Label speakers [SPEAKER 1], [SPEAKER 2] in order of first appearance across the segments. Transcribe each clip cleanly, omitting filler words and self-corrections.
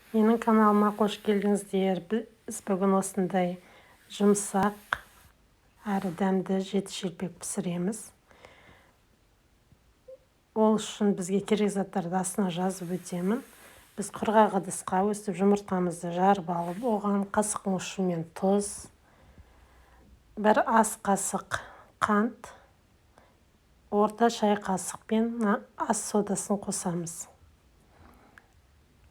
[SPEAKER 1] Менің каналыма қош келдіңіздер. Біз бүгін осындай жұмсақ әрі дәмді жеті шелпек пісіреміз. Ол үшін бізге керек заттарды астына жазып өтемін. Біз құрғақ ыдысқа өстіп жұмыртқамызды жарып алып, оған қасықтың ұшымен тұз, бір ас қасық қант, орта шай қасықпен ас содасын қосамыз.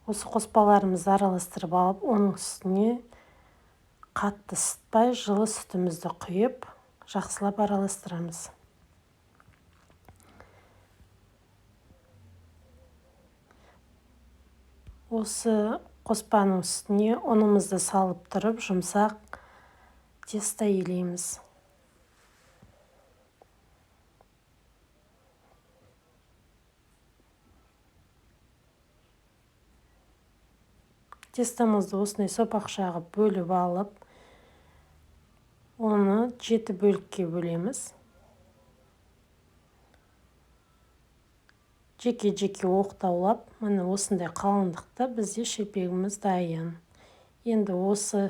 [SPEAKER 1] Осы қоспаларымызды араластырып алып, оның үстіне қатты ысытпай жылы сүтімізді құйып, жақсылап араластырамыз. Осы қоспаның үстіне ұнымызды салып тұрып, жұмсақ тесто илейміз. Тестомызды осындай сопақша ғып бөліп алып, оны 7 бөлікке бөлеміз. Жеке-жеке оқтаулап, міне осындай қалыңдықта бізде шелпегіміз дайын. Енді осы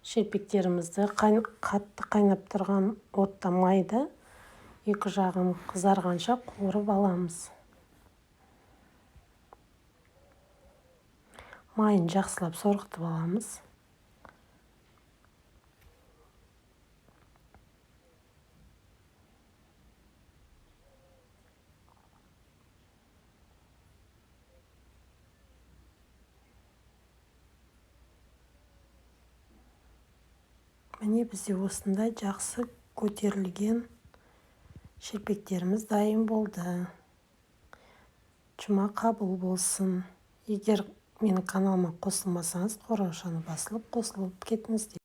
[SPEAKER 1] шелпектерімізді қатты қайнап тұрған отта майды екі жағын қызарғанша қуырып аламыз. Майын жақсылап сорғытып аламыз. Міне бізде осындай жақсы көтерілген шелпектеріміз дайын болды. Жұма қабыл болсын. Егер менің каналыма қосылмасаңыз, қоңыраушаны басылып қосылып кетіңіздер.